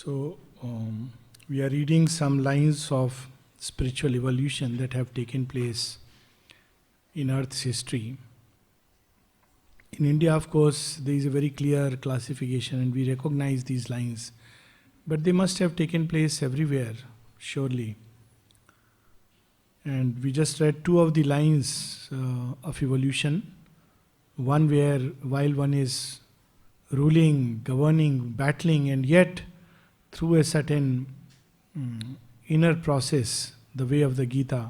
So, we are reading some lines of spiritual evolution that have taken place in Earth's history. In India, of course, there is a very clear classification and we recognize these lines. But they must have taken place everywhere, surely. And we just read two of the lines of evolution. One where while one is ruling, governing, battling, and yet through a certain inner process, the way of the Gita,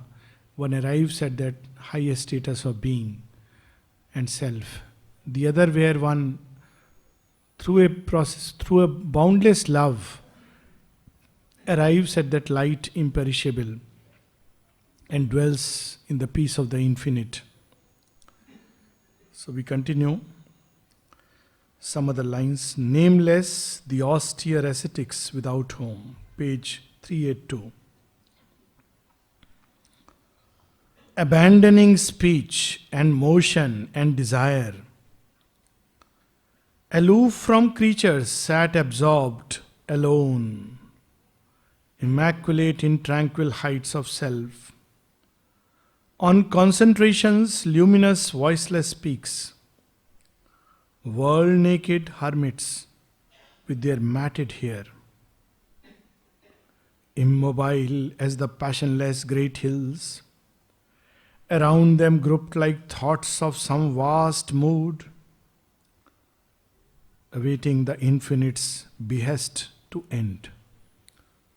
one arrives at that highest status of being and self. The other where one, through a process, through a boundless love, arrives at that light imperishable and dwells in the peace of the infinite. So we continue. Some other lines. Nameless, the austere ascetics without home. Page 382. Abandoning speech and motion and desire, aloof from creatures, sat absorbed, alone, immaculate in tranquil heights of self. On concentration's luminous, voiceless peaks, world-naked hermits with their matted hair, immobile as the passionless great hills, around them grouped like thoughts of some vast mood, awaiting the infinite's behest to end.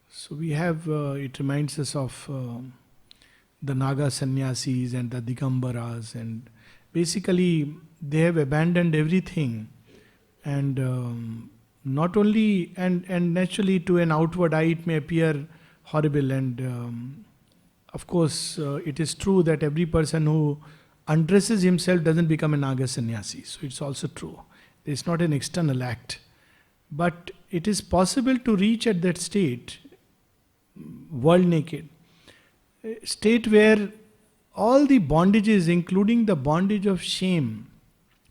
So we have, it reminds us of the Naga sannyasis and the Digambaras, and basically they have abandoned everything, and not only, and naturally to an outward eye it may appear horrible, and of course it is true that every person who undresses himself doesn't become a Naga sannyasi, so it's also true. It's not an external act, but it is possible to reach at that state, world naked, state where all the bondages, including the bondage of shame,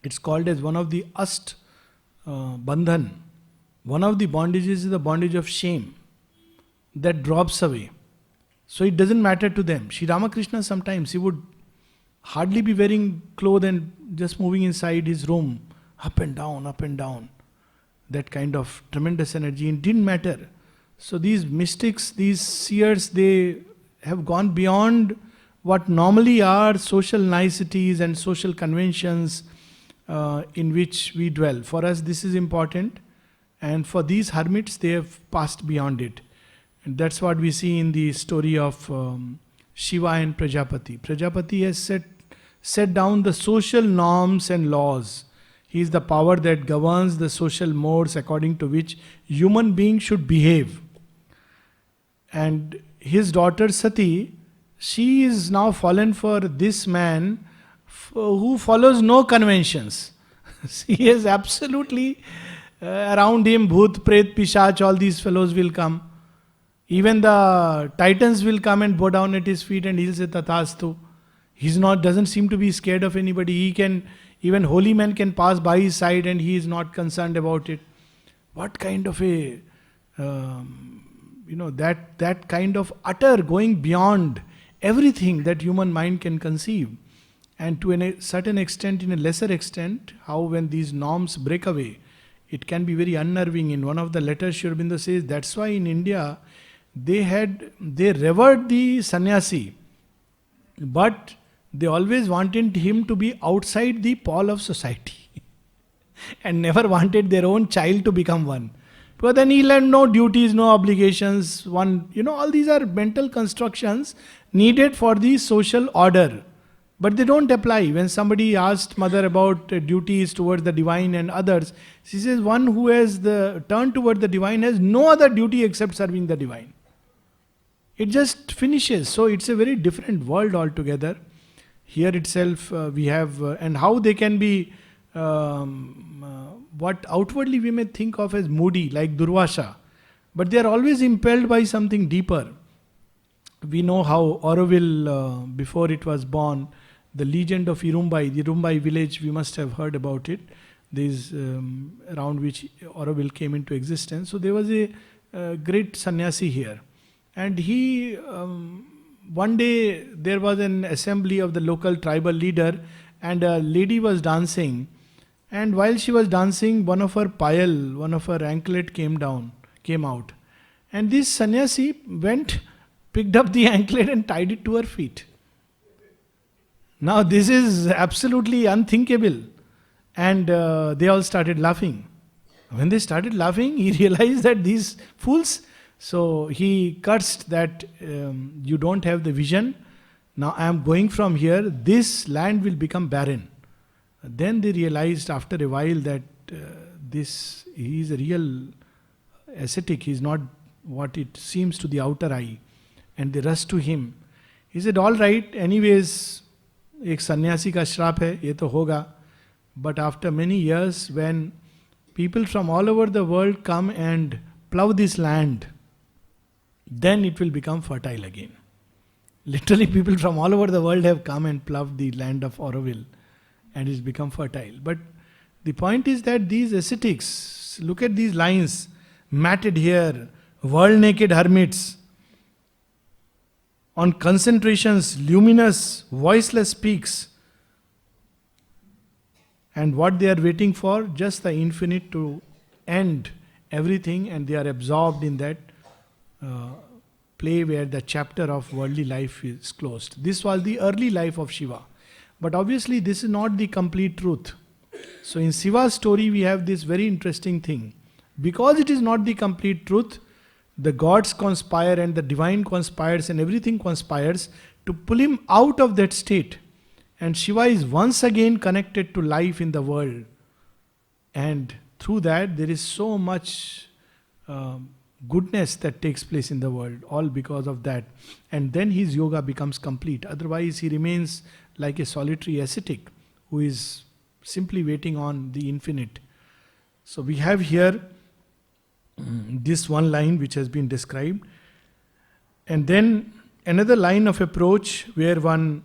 it's called as one of the bandhan. One of the bondages is the bondage of shame that drops away. So it doesn't matter to them. Sri Ramakrishna sometimes, he would hardly be wearing clothes and just moving inside his room, up and down, up and down. That kind of tremendous energy, it didn't matter. So these mystics, these seers, they have gone beyond what normally are social niceties and social conventions in which we dwell. For us this is important, and for these hermits they have passed beyond it. And that's what we see in the story of Shiva and Prajapati. Prajapati has set down the social norms and laws. He is the power that governs the social modes according to which human beings should behave. And his daughter Sati, she is now fallen for this man who follows no conventions. He is absolutely around him, Bhut, Pret, Pishach, all these fellows will come. Even the titans will come and bow down at his feet and he'll say Tathastu. Doesn't seem to be scared of anybody. Even holy men can pass by his side and he is not concerned about it. What kind of a, that kind of utter going beyond everything that human mind can conceive. And to a certain extent, in a lesser extent, how when these norms break away, it can be very unnerving. In one of the letters, Sri Aurobindo says, that's why in India, they revered the sannyasi, but they always wanted him to be outside the pall of society and never wanted their own child to become one. Because then he'll have no duties, no obligations. All these are mental constructions needed for the social order. But they don't apply. When somebody asked mother about duties towards the divine and others, she says one who has the turn toward the divine has no other duty except serving the divine. It just finishes. So it's a very different world altogether. Here itself we have, and how they can be, what outwardly we may think of as moody, like Durvasha, but they are always impelled by something deeper. We know how Auroville, before it was born, the legend of Irumbai, the Irumbai village, we must have heard about it. This around which Auroville came into existence. So there was a great sannyasi here. And he, one day there was an assembly of the local tribal leader, and a lady was dancing. And while she was dancing, one of her payal, one of her anklet came out. And this sannyasi went, picked up the anklet and tied it to her feet. Now this is absolutely unthinkable. And they all started laughing. When they started laughing, he realized that these fools, so he cursed that you don't have the vision. Now I am going from here, this land will become barren. Then they realized after a while that he is a real ascetic, he is not what it seems to the outer eye. And they rushed to him. He said, all right, anyways, एक सन्यासी का श्राप है, ये तो होगा. But after many years, when people from all over the world come and plow this land, then it will become fertile again. Literally, people from all over the world have come and plowed the land of Auroville, and it's become fertile. But the point is that these ascetics, look at these lines, matted here, world-naked hermits, on concentrations, luminous, voiceless peaks. And what they are waiting for? Just the infinite to end everything, and they are absorbed in that play where the chapter of worldly life is closed. This was the early life of Shiva. But obviously this is not the complete truth. So in Shiva's story we have this very interesting thing. Because it is not the complete truth, the gods conspire and the divine conspires and everything conspires to pull him out of that state. And Shiva is once again connected to life in the world. And through that there is so much goodness that takes place in the world, all because of that. And then his yoga becomes complete. Otherwise he remains like a solitary ascetic who is simply waiting on the infinite. So we have here this one line which has been described, and then another line of approach where one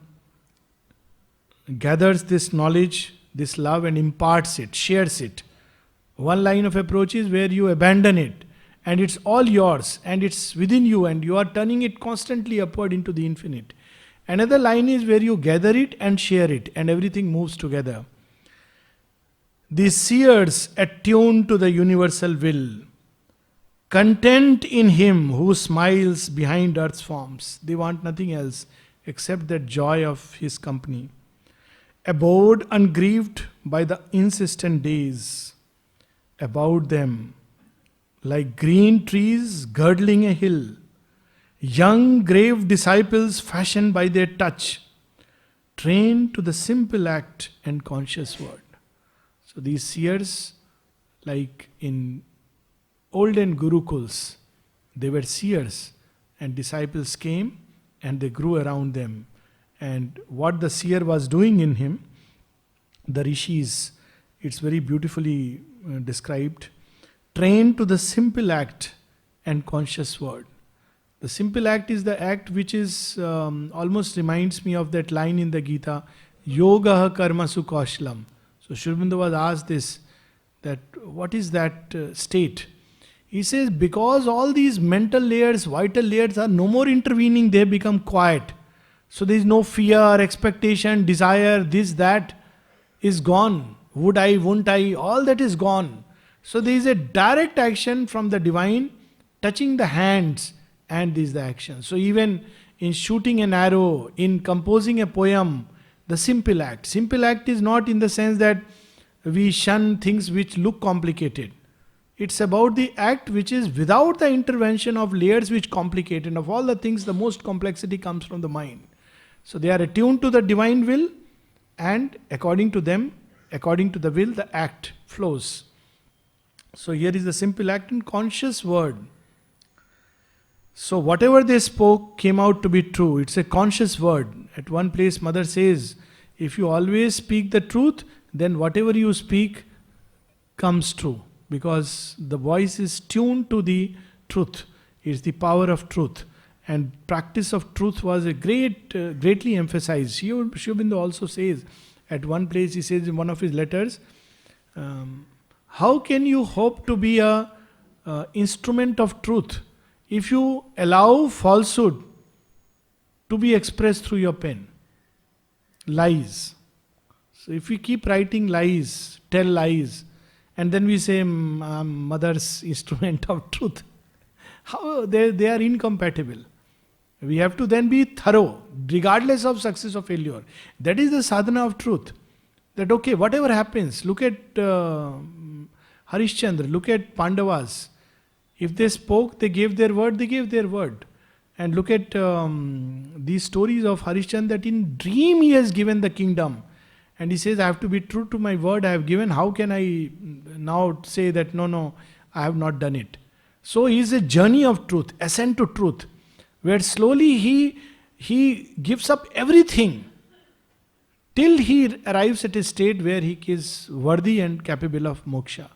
gathers this knowledge, this love, and imparts it, shares it. One line of approach is where you abandon it and it's all yours and it's within you and you are turning it constantly upward into the infinite. Another line is where you gather it and share it and everything moves together. The seers attuned to the universal will, content in him who smiles behind earth's forms. They want nothing else except that joy of his company. Abode ungrieved by the insistent days. About them, like green trees girdling a hill, young grave disciples fashioned by their touch, trained to the simple act and conscious word. So these seers, like in olden gurukuls, they were seers and disciples came and they grew around them. And what the seer was doing in him, the rishis, it's very beautifully described. Trained to the simple act and conscious word. The simple act is the act which is almost reminds me of that line in the Gita, Yoga karmasu kaushlam. So Sri Aurobindo was asked this, that what is that state? He says, because all these mental layers, vital layers are no more intervening, they become quiet. So there is no fear, expectation, desire, this, that is gone. Would I, won't I, all that is gone. So there is a direct action from the divine touching the hands, and this is the action. So even in shooting an arrow, in composing a poem, the simple act. Simple act is not in the sense that we shun things which look complicated. It's about the act which is without the intervention of layers which complicate. And of all the things, the most complexity comes from the mind. So they are attuned to the divine will, and according to them, according to the will, the act flows. So here is the simple act and conscious word. So whatever they spoke came out to be true. It's a conscious word. At one place, Mother says, if you always speak the truth, then whatever you speak comes true. Because the voice is tuned to the truth. It's the power of truth. And practice of truth was a greatly emphasized. Sri Aurobindo also says, at one place he says in one of his letters, how can you hope to be a instrument of truth. If you allow falsehood to be expressed through your pen, lies. So if we keep writing lies, tell lies, and then we say, I'm mother's instrument of truth, how they are incompatible. We have to then be thorough, regardless of success or failure. That is the sadhana of truth. That okay, whatever happens, look at Harishchandra, look at Pandavas. If they spoke, they gave their word, they gave their word. And look at these stories of Harishchandra, that in dream he has given the kingdom. And he says, I have to be true to my word I have given. How can I now say that, no, I have not done it? So he is a journey of truth, ascent to truth, where slowly he gives up everything till he arrives at a state where he is worthy and capable of moksha.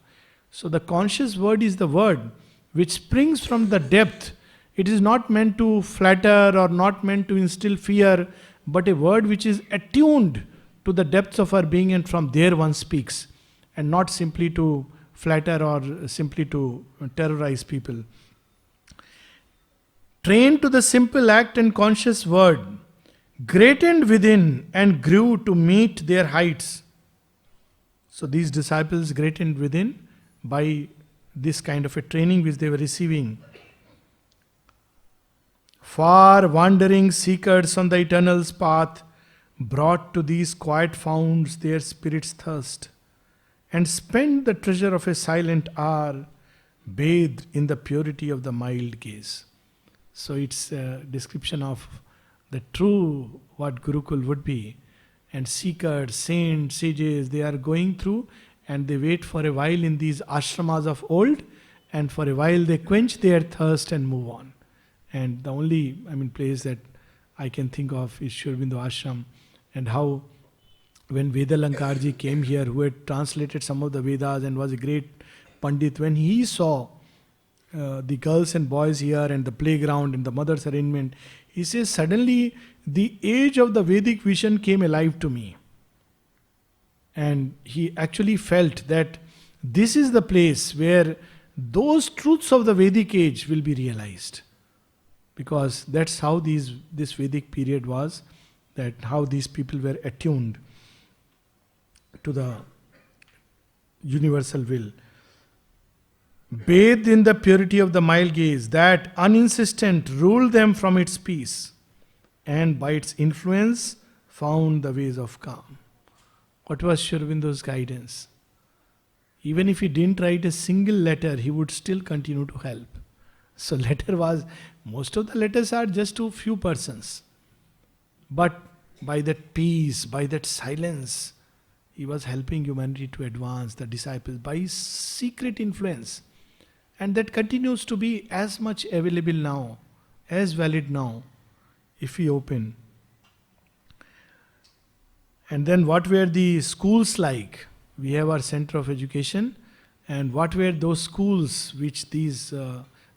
So the conscious word is the word which springs from the depth. It is not meant to flatter or not meant to instill fear, but a word which is attuned to the depths of our being, and from there one speaks, and not simply to flatter or simply to terrorize people. Trained to the simple act and conscious word, greatened within and grew to meet their heights. So these disciples greatened within by this kind of a training which they were receiving. Far wandering seekers on the eternal's path brought to these quiet founts their spirit's thirst, and spent the treasure of a silent hour, bathed in the purity of the mild gaze. So it's a description of the true what Gurukul would be. And seekers, saints, sages, they are going through and they wait for a while in these ashramas of old, and for a while they quench their thirst and move on. And the only, place that I can think of is Sri Aurobindo Ashram, and how when Vedalankarji came here, who had translated some of the Vedas and was a great Pandit, when he saw the girls and boys here and the playground and the mother's arrangement, he says, suddenly the age of the Vedic vision came alive to me. And he actually felt that this is the place where those truths of the Vedic age will be realized. Because that's how this Vedic period was, that how these people were attuned to the universal will. Bathed in the purity of the mild gaze, that uninsistent ruled them from its peace, and by its influence found the ways of calm. What was Sri Aurobindo's guidance? Even if he didn't write a single letter, he would still continue to help. So most of the letters are just to few persons. But by that peace, by that silence, he was helping humanity to advance, the disciples, by his secret influence. And that continues to be as much available now, as valid now, if we open. And then what were the schools like? We have our center of education. And what were those schools which these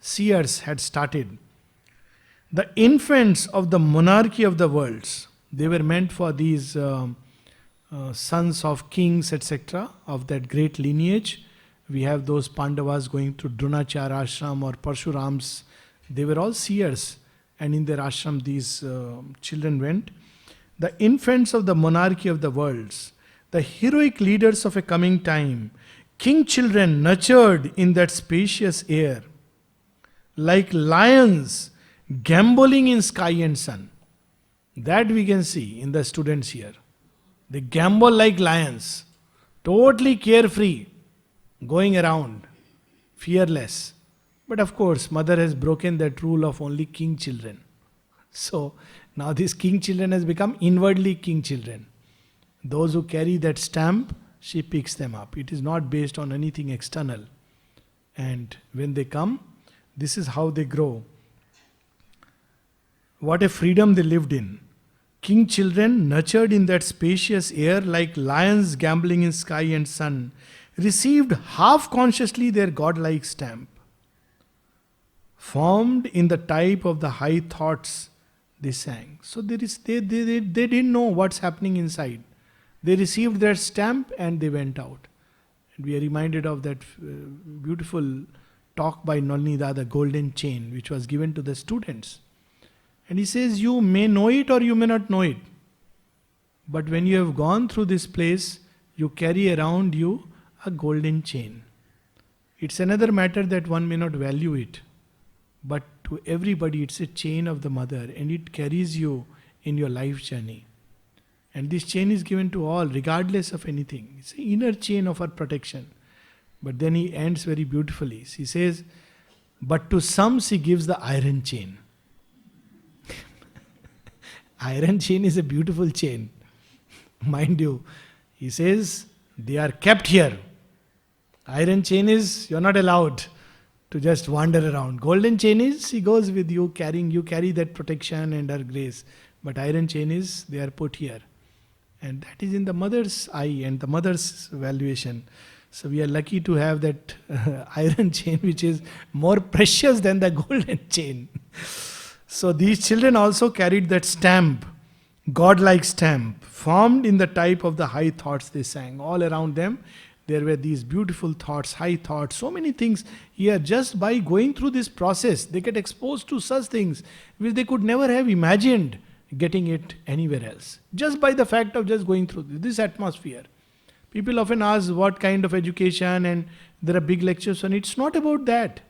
seers had started? The infants of the monarchy of the worlds. They were meant for these sons of kings, etc., of that great lineage. We have those Pandavas going to Dronachar ashram or Parshuram's. They were all seers, and in their ashram these children went. The infants of the monarchy of the worlds, the heroic leaders of a coming time, king children nurtured in that spacious air, like lions gamboling in sky and sun. That we can see in the students here. They gambol like lions, totally carefree, going around, fearless. But of course, mother has broken that rule of only king children. So now these king children has become inwardly king children. Those who carry that stamp, she picks them up. It is not based on anything external. And when they come, this is how they grow. What a freedom they lived in. King children, nurtured in that spacious air like lions gambling in sky and sun, received half consciously their godlike stamp. Formed in the type of the high thoughts, they sang. So they didn't know what's happening inside. They received their stamp and they went out. And we are reminded of that beautiful talk by Nolnida, the golden chain, which was given to the students. And he says, you may know it or you may not know it. But when you have gone through this place, you carry around you a golden chain. It's another matter that one may not value it. But to everybody, it's a chain of the mother, and it carries you in your life journey. And this chain is given to all, regardless of anything. It's an inner chain of our protection. But then he ends very beautifully. He says, but to some she gives the iron chain. Iron chain is a beautiful chain. Mind you, he says, they are kept here. Iron chain is, you're not allowed to just wander around. Golden chain is, he goes with you, you carry that protection and her grace. But iron chain is, they are put here. And that is in the mother's eye and the mother's valuation. So we are lucky to have that iron chain, which is more precious than the golden chain. So these children also carried that stamp, godlike stamp, formed in the type of the high thoughts they sang. All around them, there were these beautiful thoughts, high thoughts, so many things. Here, just by going through this process, they get exposed to such things which they could never have imagined getting it anywhere else. Just by the fact of just going through this atmosphere. People often ask what kind of education, and there are big lectures on it. It's not about that.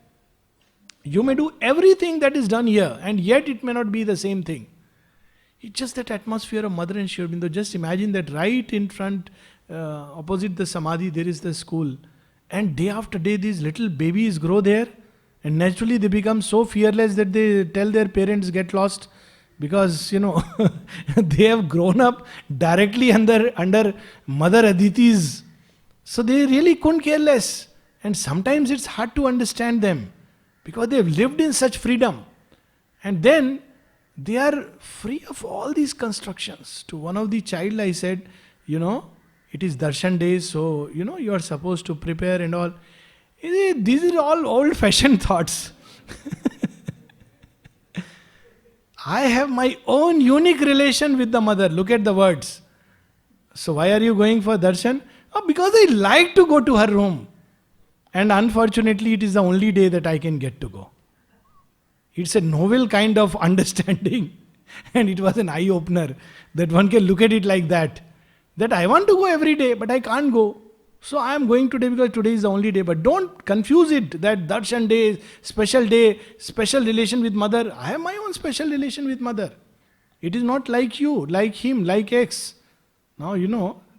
You may do everything that is done here, and yet it may not be the same thing. It's just that atmosphere of Mother and Sri Aurobindo. Just imagine that right in front, opposite the Samadhi, there is the school. And day after day, these little babies grow there. And naturally, they become so fearless that they tell their parents, get lost. Because, they have grown up directly under Mother Aditi's. So they really couldn't care less. And sometimes it's hard to understand them. Because they have lived in such freedom. And then they are free of all these constructions. To one of the child I said, it is darshan days, so you are supposed to prepare and all. These are all old-fashioned thoughts. I have my own unique relation with the mother. Look at the words. So why are you going for darshan? Because I like to go to her room. And unfortunately, it is the only day that I can get to go. It's a novel kind of understanding. And it was an eye-opener that one can look at it like that. That I want to go every day, but I can't go. So I am going today because today is the only day. But don't confuse it that darshan day, special relation with mother. I have my own special relation with mother. It is not like you, like him, like X. Now,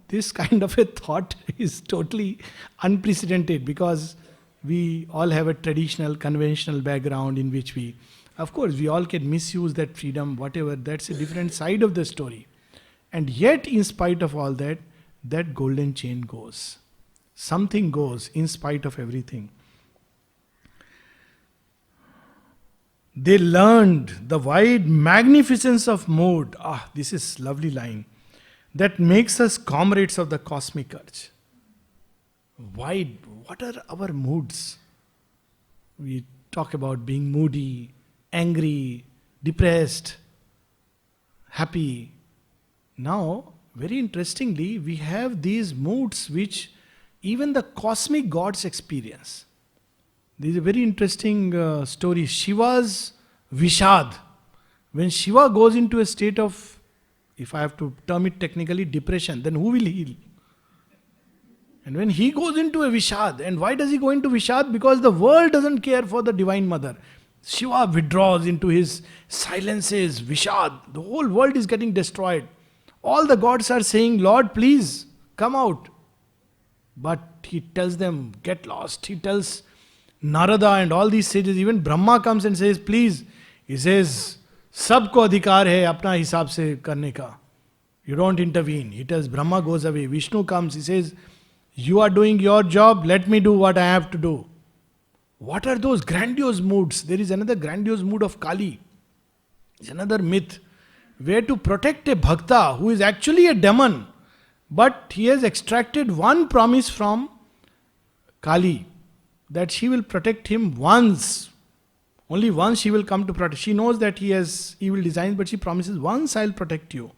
this kind of a thought is totally unprecedented because we all have a traditional, conventional background in which of course, we all can misuse that freedom, whatever. That's a different side of the story. And yet, in spite of all that, that golden chain goes. Something goes in spite of everything. They learned the wide magnificence of mood. This is lovely line. That makes us comrades of the cosmic urge. Wide, what are our moods? We talk about being moody, angry, depressed, happy. Now, very interestingly, we have these moods which even the cosmic gods experience. There is a very interesting story. Shiva's Vishad. When Shiva goes into a state of, if I have to term it technically, depression, then who will heal? And when he goes into a Vishad, and why does he go into Vishad? Because the world doesn't care for the Divine Mother. Shiva withdraws into his silences, Vishad. The whole world is getting destroyed. All the gods are saying, Lord, please, come out. But he tells them, get lost. He tells Narada and all these sages, even Brahma comes and says, please. He says, sabko adhikar hai apna hisab se karne ka. You don't intervene. He tells Brahma goes away. Vishnu comes, he says, you are doing your job, let me do what I have to do. What are those grandiose moods? There is another grandiose mood of Kali. It's another myth. Where to protect a bhakta who is actually a demon, but he has extracted one promise from Kali, that she will protect him once. Only once she will come to protect. She knows that he has evil designs, but she promises, once I'll protect you,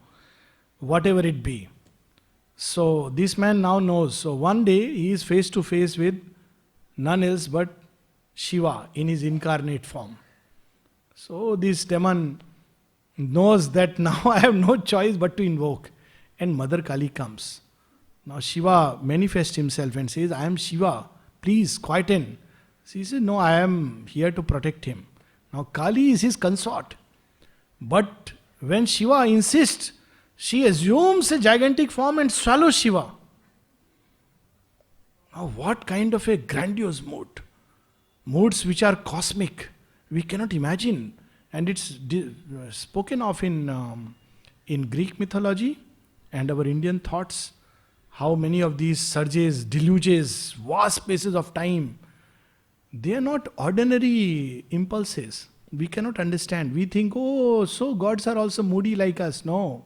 whatever it be. So this man now knows. So one day he is face to face with none else but Shiva in his incarnate form. So this demon knows that now I have no choice but to invoke. And Mother Kali comes. Now Shiva manifests himself and says, I am Shiva, please quieten. She says, no, I am here to protect him. Now Kali is his consort. But when Shiva insists, she assumes a gigantic form and swallows Shiva. Now what kind of a grandiose mood? Moods which are cosmic, we cannot imagine. And it's spoken of in Greek mythology and our Indian thoughts. How many of these surges, deluges, vast spaces of time, they are not ordinary impulses. We cannot understand. We think, oh, so gods are also moody like us. No.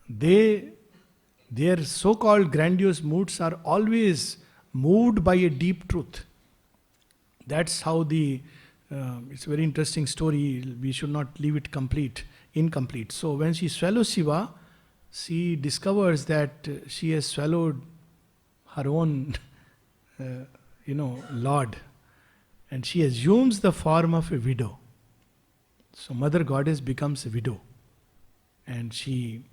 Their so-called grandiose moods are always moved by a deep truth. That's how it's a very interesting story. We should not leave it incomplete. So when she swallows Shiva, she discovers that she has swallowed her own, Lord. And she assumes the form of a widow. So Mother Goddess becomes a widow. And she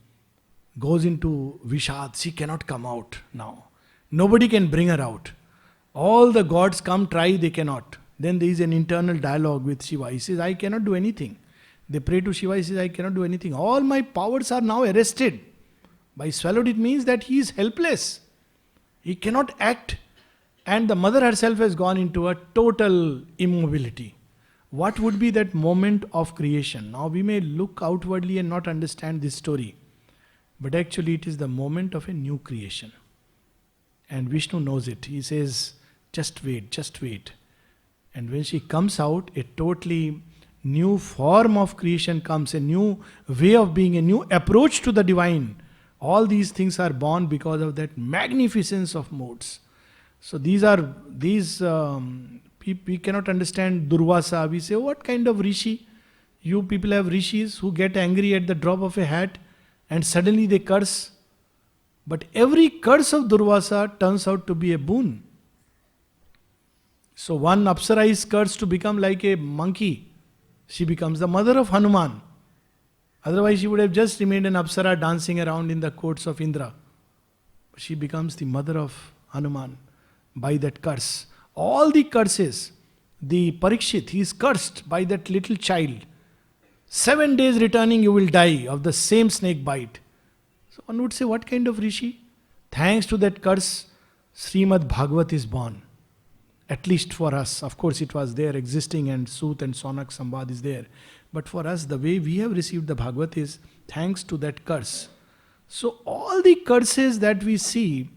goes into Vishad. She cannot come out now. Nobody can bring her out. All the gods come, try, they cannot. Then there is an internal dialogue with Shiva. He says, I cannot do anything. They pray to Shiva, he says, I cannot do anything. All my powers are now arrested. By swallowed, it means that he is helpless. He cannot act. And the mother herself has gone into a total immobility. What would be that moment of creation? Now we may look outwardly and not understand this story. But actually it is the moment of a new creation. And Vishnu knows it. He says, just wait, just wait. And when she comes out, a totally new form of creation comes, a new way of being, a new approach to the divine. All these things are born because of that magnificence of moods. So we cannot understand Durvasa. We say, what kind of rishi? You people have rishis who get angry at the drop of a hat and suddenly they curse. But every curse of Durvasa turns out to be a boon. So one Apsara is cursed to become like a monkey. She becomes the mother of Hanuman. Otherwise she would have just remained an Apsara dancing around in the courts of Indra. But she becomes the mother of Hanuman by that curse. All the curses, the Parikshit, he is cursed by that little child. 7 days returning you will die of the same snake bite. So one would say, what kind of rishi? Thanks to that curse, Srimad Bhagavat is born. At least for us. Of course it was there existing and Sut and Sonak Sambad is there. But for us, the way we have received the Bhagavat is thanks to that curse. So all the curses that we see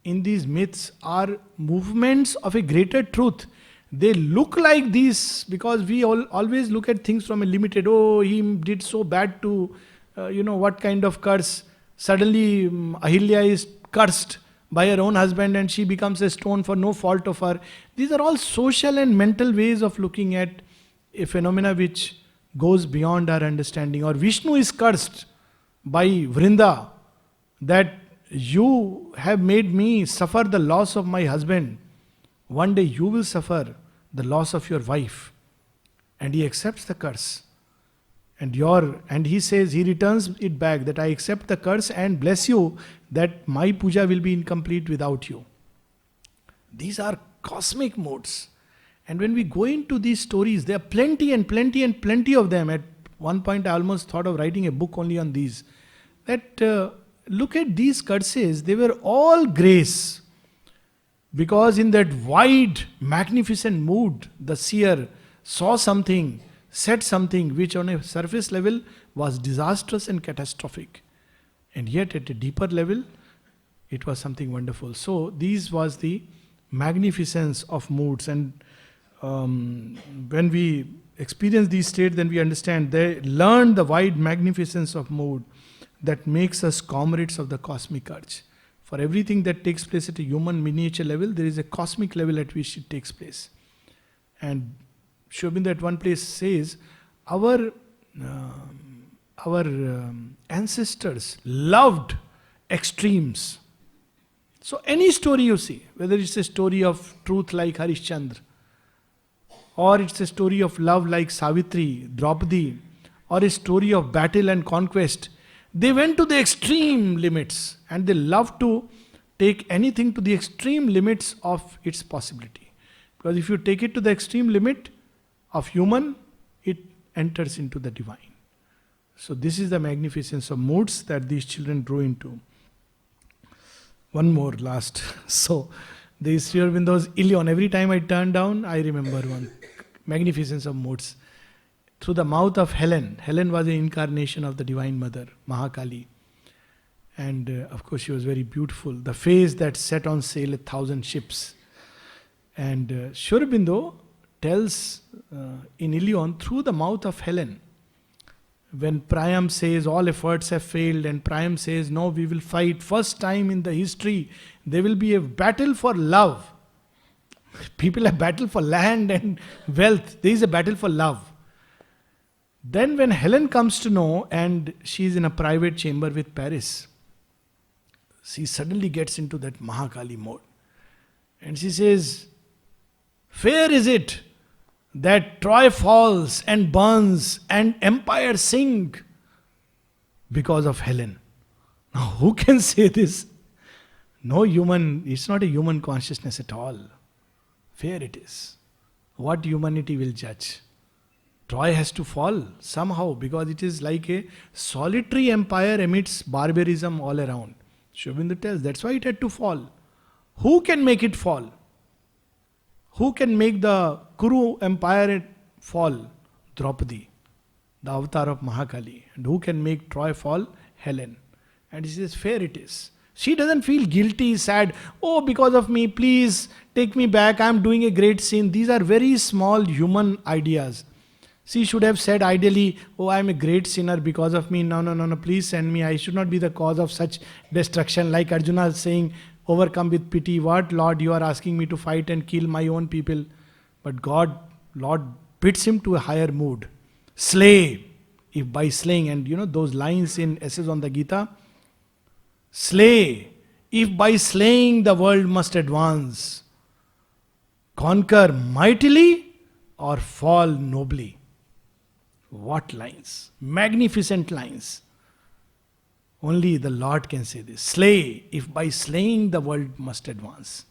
in these myths are movements of a greater truth. They look like these because we always look at things from a limited, he did so bad to, what kind of curse. Suddenly Ahilya is cursed by her own husband and she becomes a stone for no fault of her. These are all social and mental ways of looking at a phenomena which goes beyond our understanding. Or Vishnu is cursed by Vrinda that you have made me suffer the loss of my husband. One day you will suffer the loss of your wife. And he accepts the curse. And he says, he returns it back that I accept the curse and bless you that my puja will be incomplete without you. These are cosmic modes. And when we go into these stories, there are plenty and plenty and plenty of them. At one point I almost thought of writing a book only on these. Look at these curses, they were all grace. Because in that wide, magnificent mood, the seer saw something, said something which on a surface level was disastrous and catastrophic. And yet at a deeper level, it was something wonderful. So these was the magnificence of moods. And when we experience these states, then we understand, they learn the wide magnificence of mood that makes us comrades of the cosmic urge. For everything that takes place at a human miniature level, there is a cosmic level at which it takes place. And Shobinda at one place says, our ancestors loved extremes. So any story you see, whether it's a story of truth like Harishchandra, or it's a story of love like Savitri, Draupadi, or a story of battle and conquest. They went to the extreme limits and they love to take anything to the extreme limits of its possibility. Because if you take it to the extreme limit of human, it enters into the divine. So this is the magnificence of moods that these children grew into. One more last. So the Sri Aurobindo's Ilion, every time I turn down, I remember one. Magnificence of moods. Through the mouth of Helen. Helen was an incarnation of the Divine Mother, Mahakali. And of course she was very beautiful. The face that set on sail 1,000 ships. And Sri Aurobindo tells in Ilion, through the mouth of Helen, when Priam says all efforts have failed and Priam says no, we will fight, first time in the history there will be a battle for love. People have battle for land and wealth, there is a battle for love. Then when Helen comes to know and she is in a private chamber with Paris, she suddenly gets into that Mahakali mode and she says, fair is it that Troy falls and burns and empires sink because of Helen. Now who can say this? No human, it's not a human consciousness at all. Fair it is. What humanity will judge? Troy has to fall somehow because it is like a solitary empire amidst barbarism all around. Sri Aurobindo tells that's why it had to fall. Who can make it fall? Who can make the Kuru empire fall? Draupadi, the avatar of Mahakali. And who can make Troy fall? Helen. And he says, fair it is. She doesn't feel guilty, sad. Oh, because of me, please take me back. I'm doing a great sin. These are very small human ideas. She should have said ideally, oh, I'm a great sinner because of me. No, please send me. I should not be the cause of such destruction. Like Arjuna saying, overcome with pity. What, Lord, you are asking me to fight and kill my own people? But God, Lord, bids him to a higher mood. Slay, if by slaying, and you know those lines in Essays on the Gita, slay, if by slaying the world must advance, conquer mightily or fall nobly. What lines? Magnificent lines. Only the Lord can say this. Slay, if by slaying the world must advance.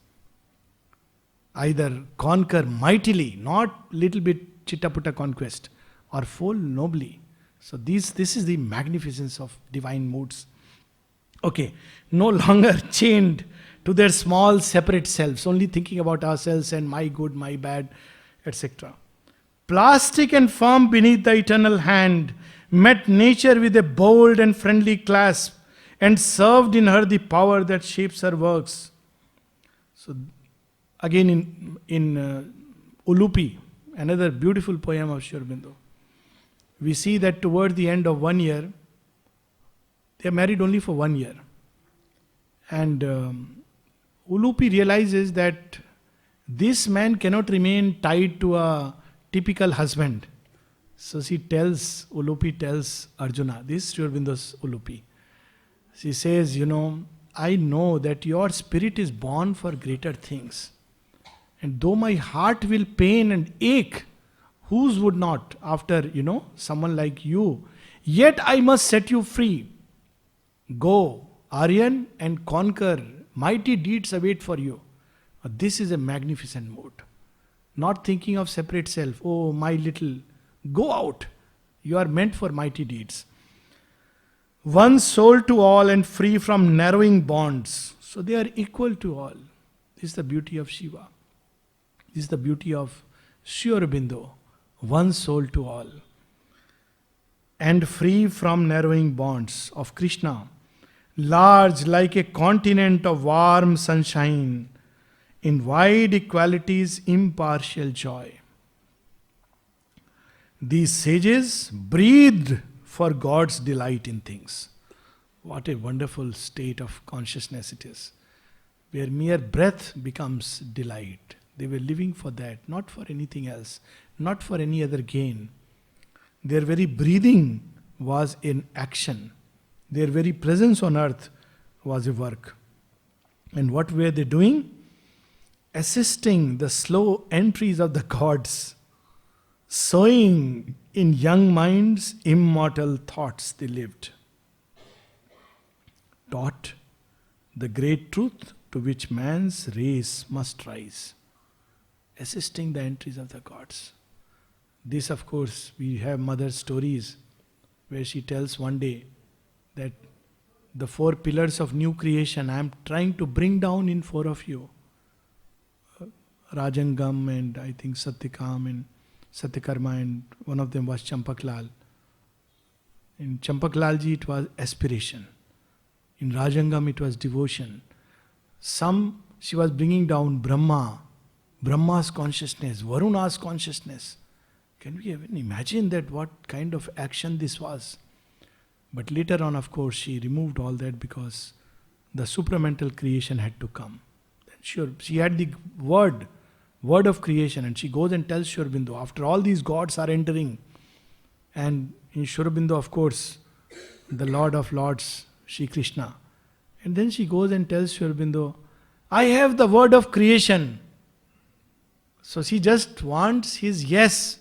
Either conquer mightily, not little bit chitta-putta conquest, or fall nobly. So this is the magnificence of divine moods. Okay, no longer chained to their small separate selves, only thinking about ourselves and my good, my bad, etc. Plastic and firm beneath the eternal hand, met nature with a bold and friendly clasp, and served in her the power that shapes her works. So, again in Ulupi, another beautiful poem of Sri Aurobindo, we see that toward the end of 1 year, they are married only for 1 year. And Ulupi realizes that this man cannot remain tied to a typical husband. So Ulupi tells Arjuna, this is Sri Aurobindo's Ulupi. She says, I know that your spirit is born for greater things. And though my heart will pain and ache, whose would not after, someone like you, yet I must set you free. Go, Aryan, and conquer. Mighty deeds await for you. This is a magnificent mood. Not thinking of separate self. Oh, my little. Go out. You are meant for mighty deeds. One soul to all and free from narrowing bonds. So they are equal to all. This is the beauty of Shiva. This is the beauty of Sri Aurobindo. One soul to all. And free from narrowing bonds of Krishna. Large like a continent of warm sunshine. In wide equality's impartial joy. These sages breathed for God's delight in things. What a wonderful state of consciousness it is. Where mere breath becomes delight. They were living for that, not for anything else, not for any other gain. Their very breathing was in action. Their very presence on earth was a work. And what were they doing? Assisting the slow entries of the gods. Sowing in young minds immortal thoughts they lived. Taught the great truth to which man's race must rise. Assisting the entries of the gods. This, of course, we have mother's stories where she tells one day that the 4 pillars of new creation I am trying to bring down in 4 of you. Rajangam and I think Satyakam and Satyakarma, and one of them was Champaklal. In Champaklalji it was aspiration. In Rajangam it was devotion. Some she was bringing down Brahma's consciousness, Varuna's consciousness. Can we even imagine that what kind of action this was? But later on, of course, she removed all that because the supramental creation had to come. Then she had the word of creation, and she goes and tells Sri Aurobindo, after all these gods are entering, and in Sri Aurobindo, of course, the Lord of Lords, Shri Krishna. And then she goes and tells Sri Aurobindo, I have the word of creation. So she just wants his yes.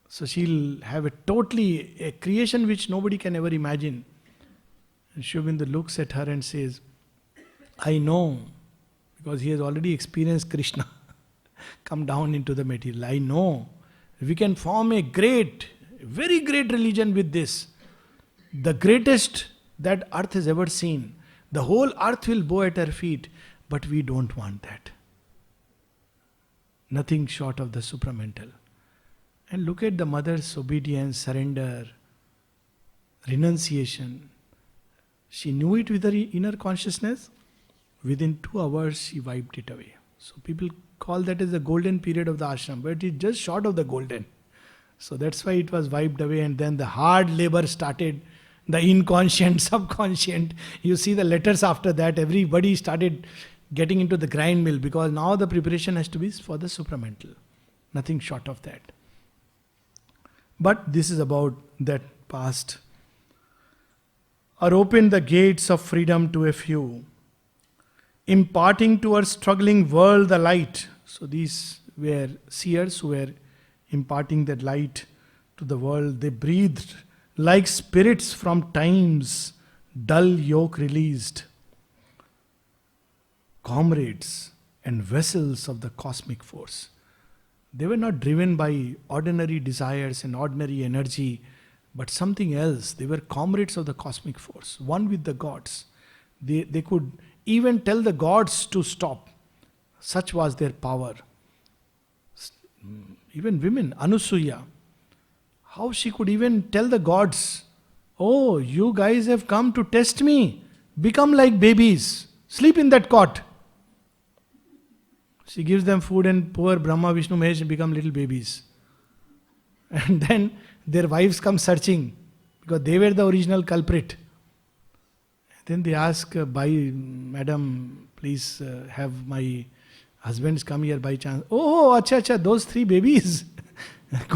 So she'll have a creation which nobody can ever imagine. And Sri Aurobindo looks at her and says, I know, because he has already experienced Krishna come down into the material. I know we can form a very great religion with this. The greatest that earth has ever seen. The whole earth will bow at our feet. But we don't want that. Nothing short of the supramental. And look at the mother's obedience, surrender, renunciation. She knew it with her inner consciousness. Within 2 hours, she wiped it away. So people call that as the golden period of the ashram, but it's just short of the golden. So that's why it was wiped away, and then the hard labor started. The inconscient, subconscient. You see the letters after that, everybody started getting into the grind mill, because now the preparation has to be for the supramental. Nothing short of that. But this is about that past. Or open the gates of freedom to a few, imparting to our struggling world the light. So these were seers who were imparting that light to the world. They breathed like spirits from time's dull yoke released. Comrades and vessels of the cosmic force. They were not driven by ordinary desires and ordinary energy, but something else. They were comrades of the cosmic force, one with the gods. They could even tell the gods to stop. Such was their power. Even women, Anusuya, how she could even tell the gods, oh, you guys have come to test me. Become like babies. Sleep in that cot. She gives them food, and poor Brahma, Vishnu, Mahesh become little babies. And then their wives come searching because they were the original culprit. Then they ask, Madam, please have my husbands come here by chance. Oh, acha, those 3 babies.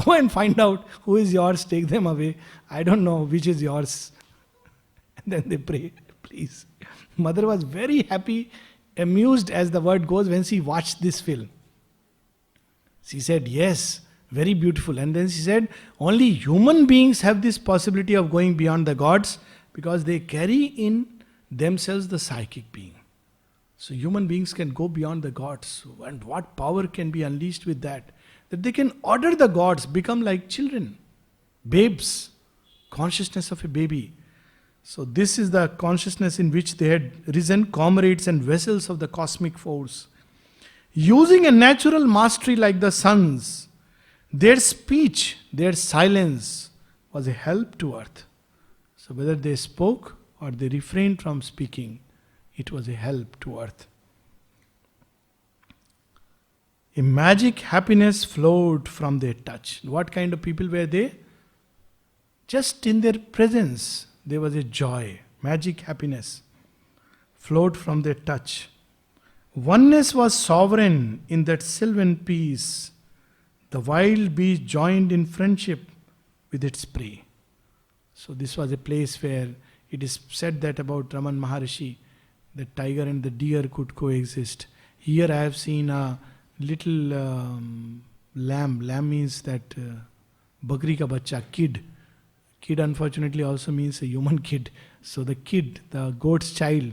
Go and find out who is yours, take them away. I don't know which is yours. And then they pray, please. Mother was very happy, amused as the word goes, when she watched this film. She said, yes, very beautiful. And then she said, only human beings have this possibility of going beyond the gods, because they carry in themselves the psychic being. So human beings can go beyond the gods. And what power can be unleashed with that? That they can order the gods, become like children, babes, consciousness of a baby. So this is the consciousness in which they had risen, comrades and vessels of the cosmic force. Using a natural mastery like the suns, their speech, their silence was a help to earth. So whether they spoke or they refrained from speaking, it was a help to earth. A magic happiness flowed from their touch. What kind of people were they? Just in their presence, there was a joy, magic happiness flowed from their touch. Oneness was sovereign in that sylvan peace. The wild beast joined in friendship with its prey. So this was a place where it is said that about Raman Maharishi, the tiger and the deer could coexist. Here I have seen a little lamb. Lamb means that bakri ka bacha, kid. Kid unfortunately also means a human kid. So the kid, the goat's child,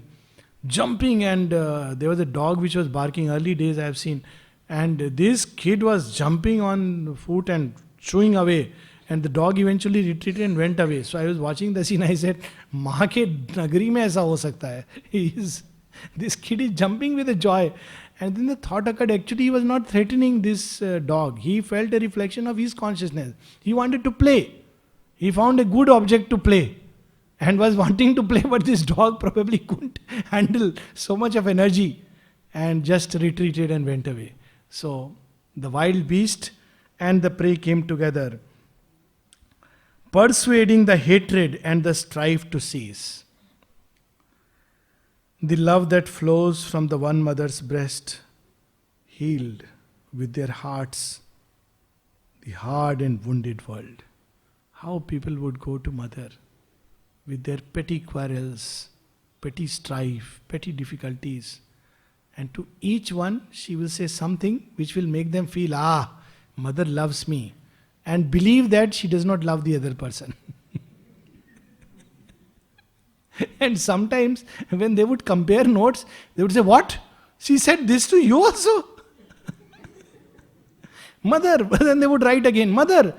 jumping, and there was a dog which was barking. Early days I have seen, and this kid was jumping on foot and chewing away, and the dog eventually retreated and went away. So I was watching the scene. I said, "माँ के नगरी में ऐसा हो सकता है?" This kid is jumping with a joy. And then the thought occurred, actually he was not threatening this dog. He felt a reflection of his consciousness. He wanted to play. He found a good object to play and was wanting to play, but this dog probably couldn't handle so much of energy and just retreated and went away. So the wild beast and the prey came together, persuading the hatred and the strife to cease. The love that flows from the one mother's breast healed with their hearts the hard and wounded world. How people would go to mother with their petty quarrels, petty strife, petty difficulties, and to each one she will say something which will make them feel, mother loves me, and believe that she does not love the other person. And sometimes when they would compare notes, they would say, "What? She said this to you also?" "Mother," then they would write again, "Mother,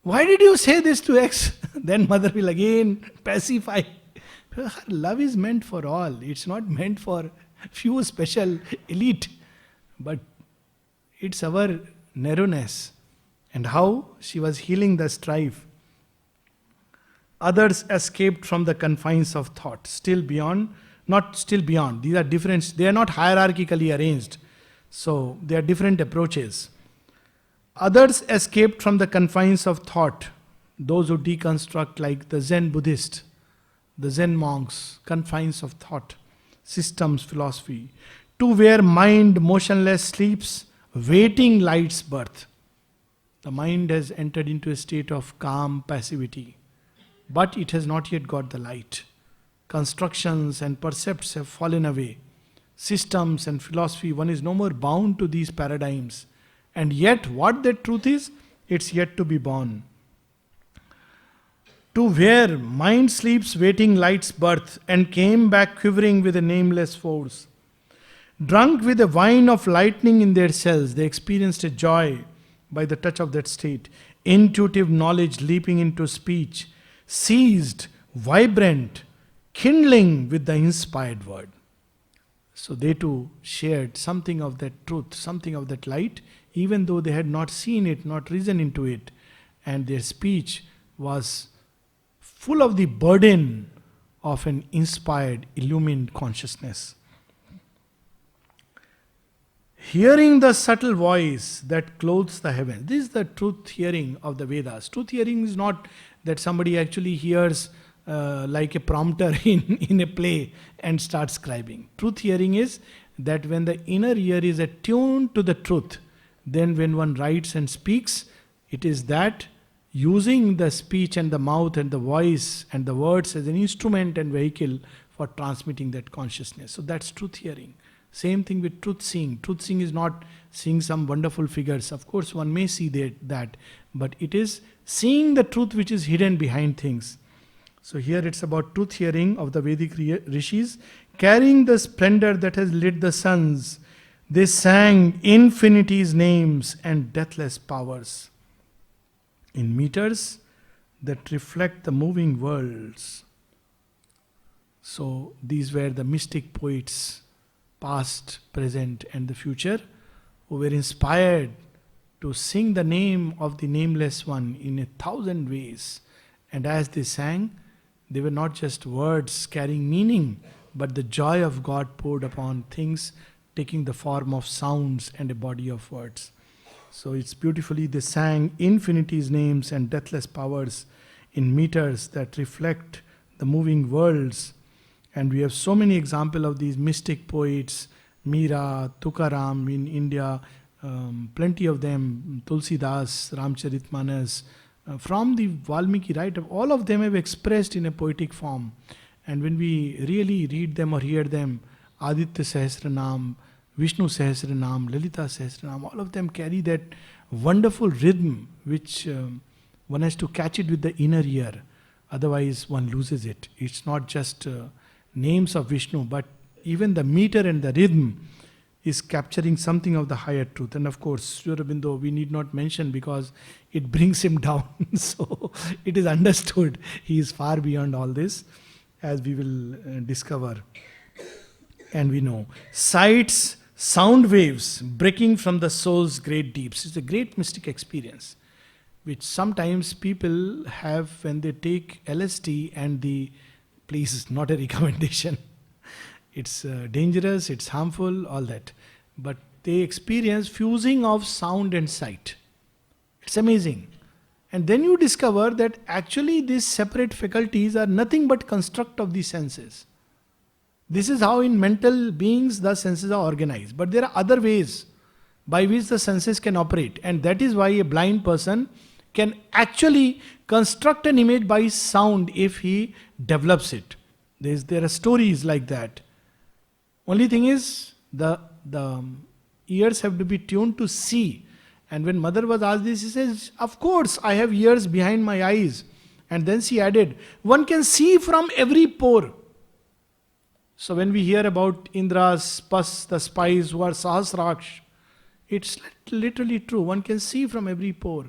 why did you say this to X?" Then mother will again pacify. Her love is meant for all. It's not meant for few special elite. But it's our narrowness. And how she was healing the strife. Others escaped from the confines of thought. Still beyond, not still beyond. These are different. They are not hierarchically arranged. So they are different approaches. Others escaped from the confines of thought. Those who deconstruct, like the Zen Buddhist, the Zen monks, confines of thought, systems, philosophy, to where mind motionless sleeps, waiting light's birth. The mind has entered into a state of calm passivity, but it has not yet got the light. Constructions and percepts have fallen away. Systems and philosophy, one is no more bound to these paradigms. And yet, what that truth is, it's yet to be born. To where mind sleeps waiting light's birth, and came back quivering with a nameless force. Drunk with the wine of lightning in their cells, they experienced a joy by the touch of that state. Intuitive knowledge leaping into speech, seized, vibrant, kindling with the inspired word. So they too shared something of that truth, something of that light, even though they had not seen it, not risen into it. And their speech was full of the burden of an inspired, illumined consciousness. Hearing the subtle voice that clothes the heavens. This is the truth hearing of the Vedas. Truth hearing is not that somebody actually hears like a prompter in a play and starts scribing. Truth hearing is that when the inner ear is attuned to the truth, then when one writes and speaks, it is that using the speech and the mouth and the voice and the words as an instrument and vehicle for transmitting that consciousness. So that's truth hearing. Same thing with truth seeing. Truth seeing is not seeing some wonderful figures. Of course, one may see that, but it is seeing the truth which is hidden behind things. So here it's about truth hearing of the Vedic rishis, carrying the splendor that has lit the suns. They sang infinity's names and deathless powers in meters that reflect the moving worlds. So these were the mystic poets, past, present, and the future, who were inspired to sing the name of the Nameless One in 1,000 ways. And as they sang, they were not just words carrying meaning, but the joy of God poured upon things, taking the form of sounds and a body of words. So it's beautifully, they sang infinity's names and deathless powers in meters that reflect the moving worlds. And we have so many examples of these mystic poets, Meera, Tukaram in India, plenty of them, Tulsidas, Ramcharitmanas, from the Valmiki, right? All of them have expressed in a poetic form. And when we really read them or hear them, Aditya Sahasranam, Vishnu Sahasranam, Lalita Sahasranam, all of them carry that wonderful rhythm which one has to catch it with the inner ear. Otherwise, one loses it. It's not just names of Vishnu, but even the meter and the rhythm is capturing something of the higher truth. And of course, Sri Aurobindo we need not mention because it brings him down. So it is understood he is far beyond all this, as we will discover. And we know. Sights, sound waves breaking from the soul's great deeps. It's a great mystic experience, which sometimes people have when they take LSD and the, please, not a recommendation. It's dangerous, it's harmful, all that. But they experience fusing of sound and sight. It's amazing. And then you discover that actually these separate faculties are nothing but construct of the senses. This is how in mental beings the senses are organized. But there are other ways by which the senses can operate. And that is why a blind person can actually construct an image by sound if he develops it. There are stories like that. Only thing is, the ears have to be tuned to see. And when mother was asked this, she says, of course, I have ears behind my eyes. And then she added, one can see from every pore. So when we hear about Indra's pus, the spies who are Sahasraksh, it's literally true. One can see from every pore.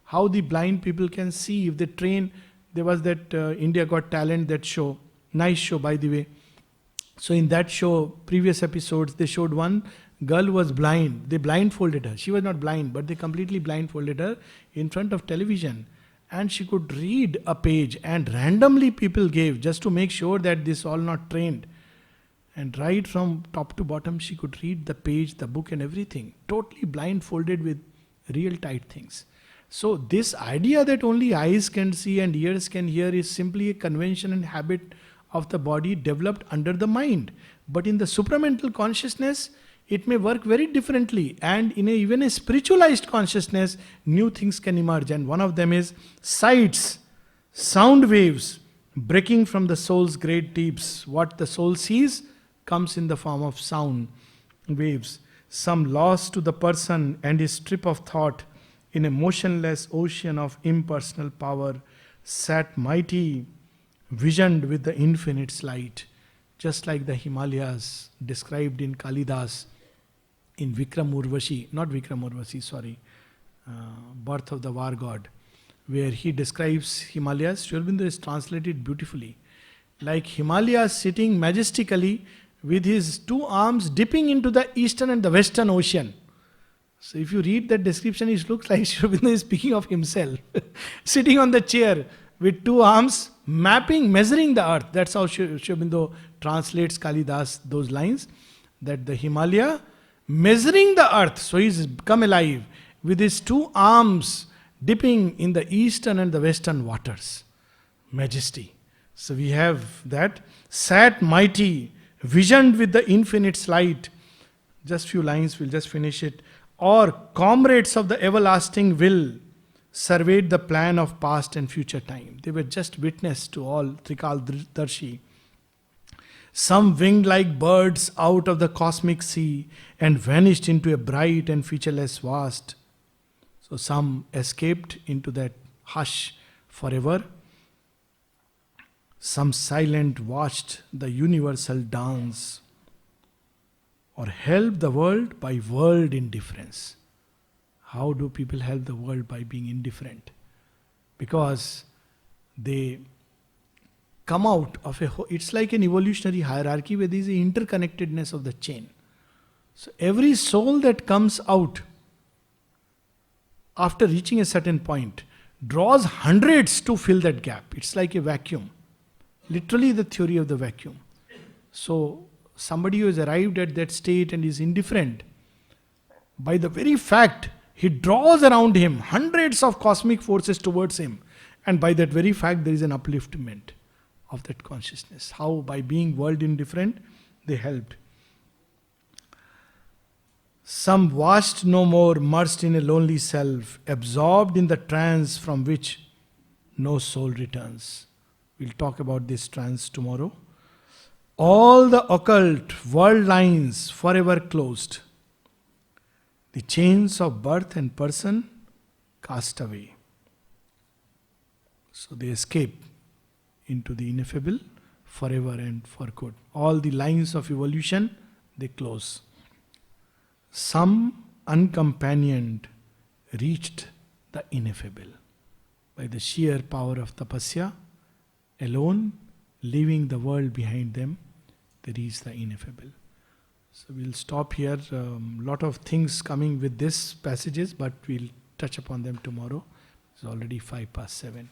How the blind people can see if they train. There was that India Got Talent, that show. Nice show, by the way. So in that show, previous episodes, they showed one girl who was blind. They blindfolded her. She was not blind, but they completely blindfolded her in front of television. And she could read a page, and randomly people gave, just to make sure that this all not trained. And right from top to bottom, she could read the page, the book and everything. Totally blindfolded with real tight things. So this idea that only eyes can see and ears can hear is simply a convention and habit of the body developed under the mind. But in the supramental consciousness, it may work very differently. And in even a spiritualized consciousness, new things can emerge. And one of them is sights, sound waves breaking from the soul's great deeps. What the soul sees comes in the form of sound waves. Some loss to the person and his strip of thought in a motionless ocean of impersonal power sat mighty, visioned with the infinite's light. Just like the Himalayas described in Kalidas, in Birth of the War God, where he describes Himalayas. Sri Aurobindo is translated beautifully. Like Himalayas sitting majestically with his two arms dipping into the eastern and the western ocean. So if you read that description, it looks like Sri Aurobindo is speaking of himself. Sitting on the chair with two arms, measuring the earth. That's how Sri Aurobindo translates Kalidas, those lines. That the Himalaya measuring the earth. So he's come alive with his two arms dipping in the eastern and the western waters. Majesty. So we have that. Sat mighty, visioned with the infinite's light. Just few lines, we'll just finish it. Or comrades of the everlasting will surveyed the plan of past and future time. They were just witness to all Trikal-darshi. Some winged like birds out of the cosmic sea and vanished into a bright and featureless vast. So some escaped into that hush forever. Some silent watched the universal dance, or helped the world by world indifference. How do people help the world by being indifferent? Because they come out of it's like an evolutionary hierarchy where there is an interconnectedness of the chain. So every soul that comes out after reaching a certain point draws hundreds to fill that gap. It's like a vacuum. Literally the theory of the vacuum. So somebody who has arrived at that state and is indifferent, by the very fact he draws around him hundreds of cosmic forces towards him, and by that very fact there is an upliftment of that consciousness. How? By being world indifferent, they helped. Some watched no more, merged in a lonely self, absorbed in the trance from which no soul returns. We'll talk about this trance tomorrow. All the occult world lines forever closed. The chains of birth and person cast away. So they escape into the ineffable forever and for good. All the lines of evolution, they close. Some uncompanioned reached the ineffable by the sheer power of tapasya alone, leaving the world behind them, they reach the ineffable. So we'll stop here. Lot of things coming with this passages, but we'll touch upon them tomorrow. It's already 7:05.